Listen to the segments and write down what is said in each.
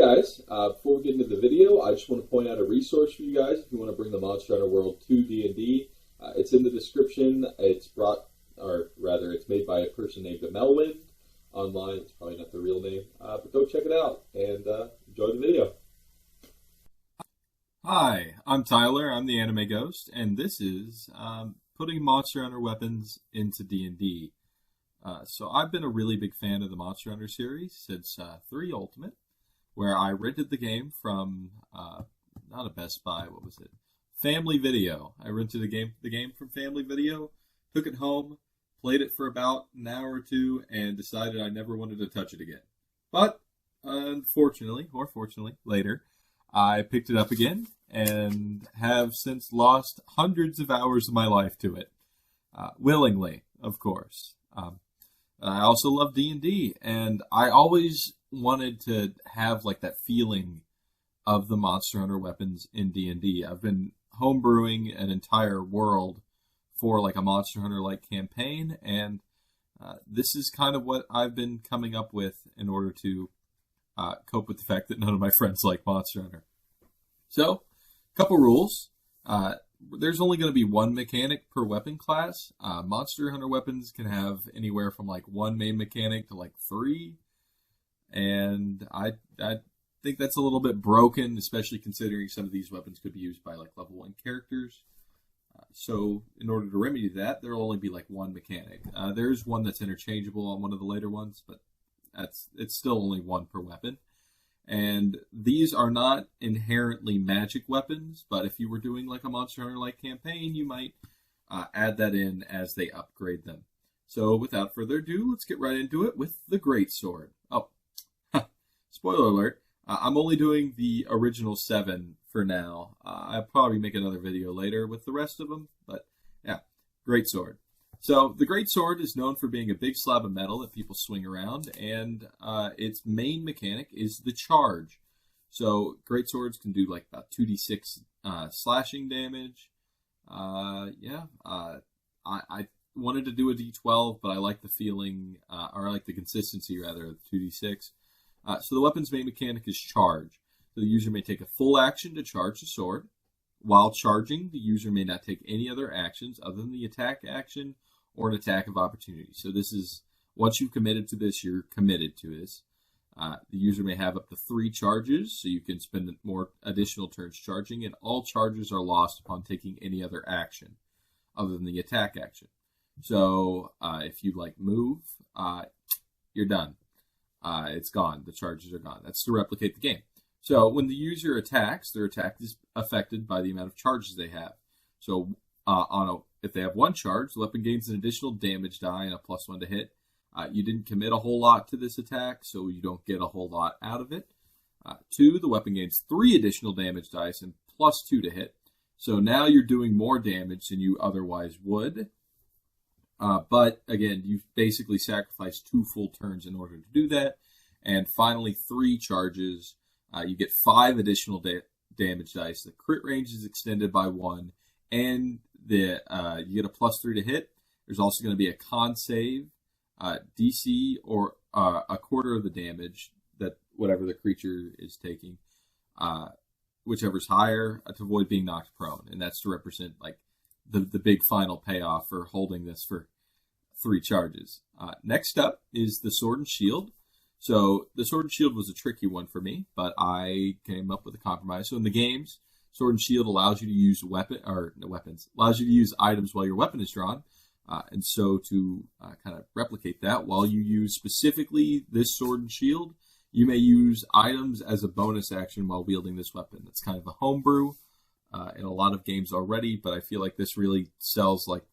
guys, before we get into the video, I just want to point out a resource for you guys if you want to bring the Monster Hunter world to D&D. It's in the description. It's made by a person named Melwind online. It's probably not the real name, but go check it out and enjoy the video. Hi, I'm Tyler. I'm the Anime Ghost, and this is putting Monster Hunter weapons into D&D. So I've been a really big fan of the Monster Hunter series since 3 Ultimate, where I rented the game from, not a Best Buy, what was it? Family Video. I rented the game from Family Video, took it home, played it for about an hour or two, and decided I never wanted to touch it again. But, unfortunately, or fortunately, later, I picked it up again, and have since lost hundreds of hours of my life to it. Willingly, of course. I also love D&D, and I always wanted to have like that feeling of the Monster Hunter weapons in D&D. I've been homebrewing an entire world for like a Monster Hunter-like campaign, and this is kind of what I've been coming up with in order to cope with the fact that none of my friends like Monster Hunter. So, couple rules. There's only going to be one mechanic per weapon class. Monster Hunter weapons can have anywhere from like 1 main mechanic to like 3. And I think that's a little bit broken, especially considering some of these weapons could be used by like level 1 characters. So in order to remedy that, there will only be like 1 mechanic. There's one that's interchangeable on one of the later ones, but it's still only 1 per weapon. And these are not inherently magic weapons, but if you were doing like a Monster Hunter-like campaign, you might add that in as they upgrade them. So without further ado, let's get right into it with the Greatsword. Oh, spoiler alert, I'm only doing the original 7 for now. I'll probably make another video later with the rest of them, but yeah, Greatsword. So, the Greatsword is known for being a big slab of metal that people swing around, and its main mechanic is the charge. So, Greatswords can do like about 2d6 slashing damage. I wanted to do a d12, but I like the feeling, or I like the consistency rather, of 2d6. So, the weapon's main mechanic is charge. So, the user may take a full action to charge the sword. While charging, the user may not take any other actions other than the attack action or an attack of opportunity. So this is, once you've committed to this, you're committed to this. The user may have up to 3 charges, so you can spend more additional turns charging, and all charges are lost upon taking any other action other than the attack action. So if you like move, you're done. It's gone. The charges are gone. That's to replicate the game. So when the user attacks, their attack is affected by the amount of charges they have. So if they have 1 charge, the weapon gains an additional damage die and a +1 to hit. You didn't commit a whole lot to this attack, so you don't get a whole lot out of it. 2, the weapon gains 3 additional damage dice and +2 to hit. So now you're doing more damage than you otherwise would. But again, you've basically sacrificed 2 full turns in order to do that. And finally, 3 charges. You get 5 additional damage dice. The crit range is extended by 1, and you get a +3 to hit. There's also going to be a con save, DC, or a quarter of the damage that whatever the creature is taking, whichever's higher, to avoid being knocked prone, and that's to represent like the big final payoff for holding this for 3 charges. Next up is the Sword and Shield. So the Sword and Shield was a tricky one for me, but I came up with a compromise. So in the games, Sword and Shield allows you to use allows you to use items while your weapon is drawn. And so to kind of replicate that, while you use specifically this Sword and Shield, you may use items as a bonus action while wielding this weapon. It's kind of a homebrew in a lot of games already, but I feel like this really sells like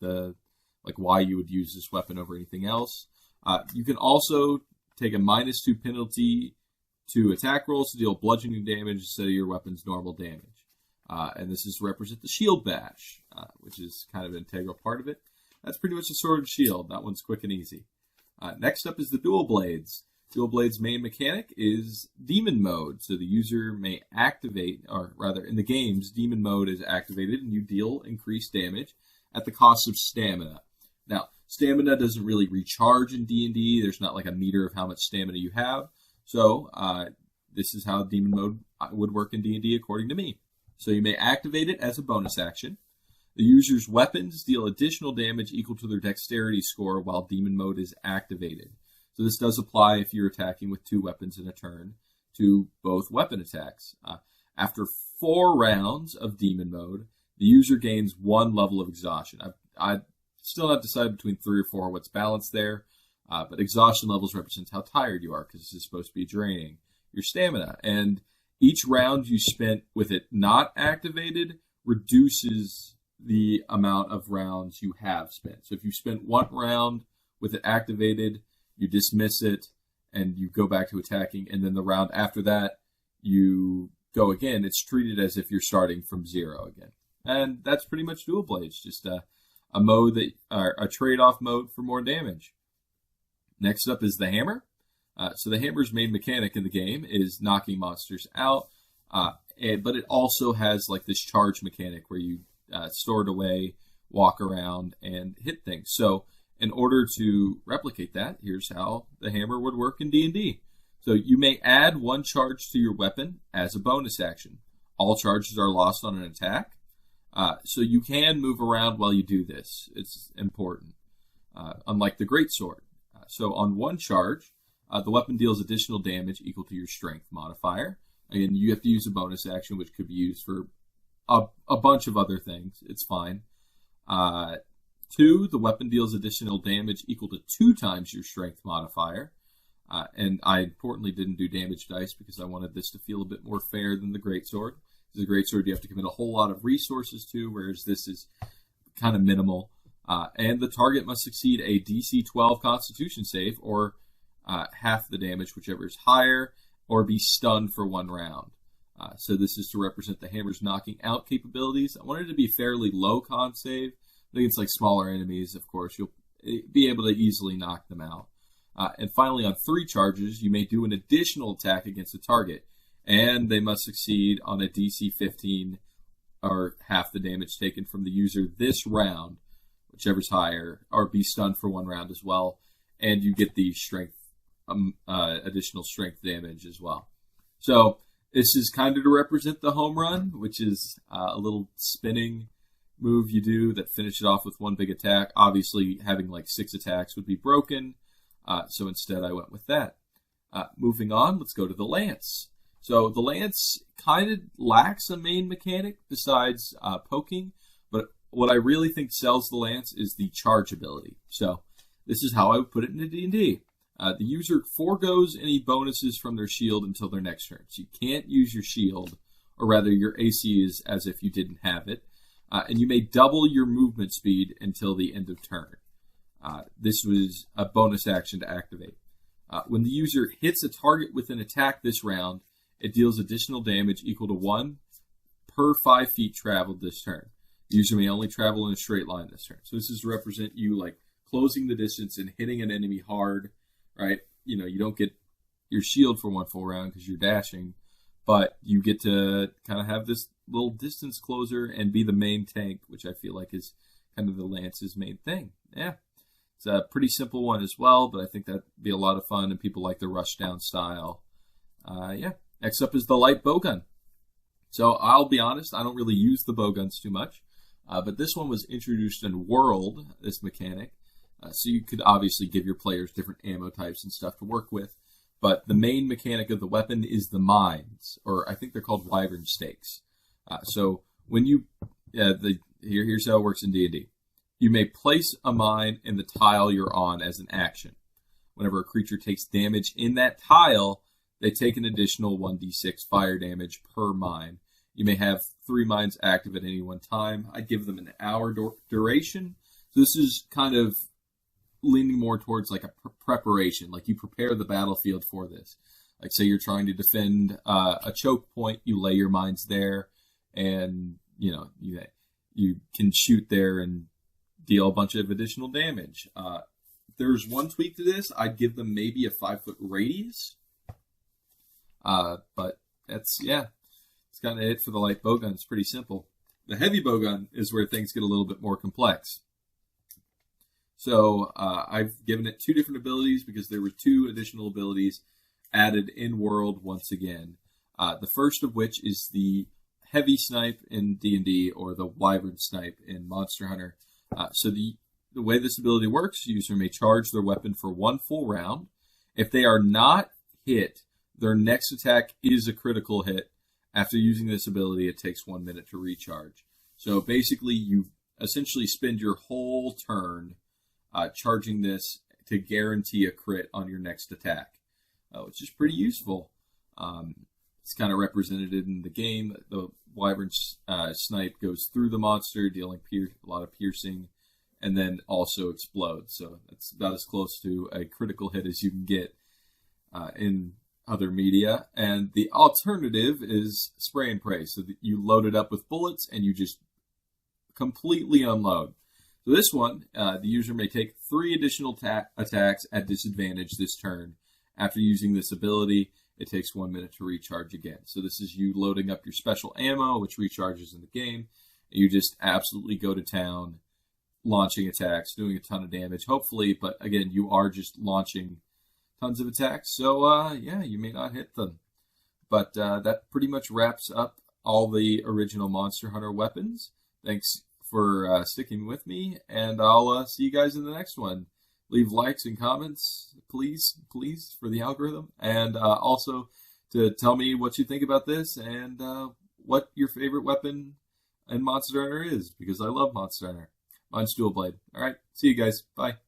why you would use this weapon over anything else. You can also take a -2 penalty to attack rolls to deal bludgeoning damage instead of your weapon's normal damage. And this is to represent the Shield Bash, which is kind of an integral part of it. That's pretty much the Sword and Shield. That one's quick and easy. Next up is the Dual Blades. Dual Blades' main mechanic is Demon Mode. So the user may activate, or rather in the games, Demon Mode is activated and you deal increased damage at the cost of stamina. Now, stamina doesn't really recharge in D&D. There's not like a meter of how much stamina you have. So this is how demon mode would work in D&D according to me. So you may activate it as a bonus action. The user's weapons deal additional damage equal to their dexterity score while demon mode is activated. So this does apply if you're attacking with 2 weapons in a turn to both weapon attacks. After 4 rounds of demon mode, the user gains 1 level of exhaustion. I still have to decide between 3 or 4 what's balanced there, but exhaustion levels represent how tired you are because this is supposed to be draining your stamina. And each round you spent with it not activated reduces the amount of rounds you have spent. So if you spent 1 round with it activated, you dismiss it and you go back to attacking, and then the round after that you go again, it's treated as if you're starting from 0 again. And that's pretty much dual blade. It's just a mode that, or a trade-off mode for more damage. Next up is the hammer. So the hammer's main mechanic in the game is knocking monsters out, but it also has like this charge mechanic where you store it away, walk around, and hit things. So in order to replicate that, here's how the hammer would work in D&D. So you may add 1 charge to your weapon as a bonus action. All charges are lost on an attack. So you can move around while you do this. It's important. Unlike the greatsword. So on 1 charge, the weapon deals additional damage equal to your strength modifier. And you have to use a bonus action, which could be used for a bunch of other things. It's fine. 2, the weapon deals additional damage equal to 2 times your strength modifier. And I importantly didn't do damage dice because I wanted this to feel a bit more fair than the greatsword. The greatsword you have to commit a whole lot of resources to, whereas this is kind of minimal. And the target must succeed a DC 12 Constitution save, or half the damage, whichever is higher, or be stunned for 1 round. So this is to represent the hammer's knocking out capabilities. I wanted it to be fairly low con save. I think it's like smaller enemies, of course. You'll be able to easily knock them out. And finally, on 3 charges, you may do an additional attack against a target, and they must succeed on a DC 15 or half the damage taken from the user this round, whichever's higher, or be stunned for 1 round as well, and you get the strength, additional strength damage as well. So this is kind of to represent the home run, which is a little spinning move you do that finishes off with 1 big attack. Obviously, having like 6 attacks would be broken, so instead I went with that. Moving on, let's go to the lance. So the lance kind of lacks a main mechanic besides poking, but what I really think sells the lance is the charge ability. So this is how I would put it into D&D. The user foregoes any bonuses from their shield until their next turn. So you can't use your shield, or rather your AC is as if you didn't have it. And you may double your movement speed until the end of turn. This was a bonus action to activate. When the user hits a target with an attack this round, it deals additional damage equal to 1 per 5 feet traveled this turn. The user may only travel in a straight line this turn. So this is to represent you like closing the distance and hitting an enemy hard, right? You know, you don't get your shield for 1 full round because you're dashing, but you get to kind of have this little distance closer and be the main tank, which I feel like is kind of the Lance's main thing. Yeah. It's a pretty simple one as well, but I think that'd be a lot of fun, and people like the rush down style. Yeah. Next up is the light bowgun. So I'll be honest, I don't really use the bowguns too much, but this one was introduced in World, this mechanic. So you could obviously give your players different ammo types and stuff to work with, but the main mechanic of the weapon is the mines, or I think they're called wyvern stakes. So when you, here's how it works in D&D. You may place a mine in the tile you're on as an action. Whenever a creature takes damage in that tile, they take an additional 1d6 fire damage per mine. You may have 3 mines active at any one time. I give them an hour duration. So this is kind of leaning more towards like a preparation. Like you prepare the battlefield for this. Like say you're trying to defend a choke point, you lay your mines there, and you can shoot there and deal a bunch of additional damage. There's one tweak to this. I'd give them maybe a 5-foot radius. But that's, it's kind of it for the light bowgun. It's pretty simple. The heavy bowgun is where things get a little bit more complex. So I've given it 2 different abilities because there were 2 additional abilities added in world once again. The first of which is the heavy snipe in D&D, or the wyvern snipe in Monster Hunter. So the way this ability works, the user may charge their weapon for 1 full round. If they are not hit, their next attack is a critical hit. After using this ability, it takes 1 minute to recharge. So basically, you essentially spend your whole turn charging this to guarantee a crit on your next attack, which is pretty useful. It's kind of represented in the game. The wyvern snipe goes through the monster, dealing a lot of piercing, and then also explodes. So that's about as close to a critical hit as you can get in other media. And the alternative is spray and pray. So that you load it up with bullets and you just completely unload. So this one, the user may take 3 additional attacks at disadvantage this turn. After using this ability, it takes 1 minute to recharge again. So this is you loading up your special ammo, which recharges in the game. And you just absolutely go to town, launching attacks, doing a ton of damage, hopefully. But again, you are just launching tons of attacks. So yeah, you may not hit them. But that pretty much wraps up all the original Monster Hunter weapons. Thanks for sticking with me, and I'll see you guys in the next one. Leave likes and comments, please, for the algorithm, and also to tell me what you think about this and what your favorite weapon in Monster Hunter is, because I love Monster Hunter. Mine's Dual Blade. All right, see you guys. Bye.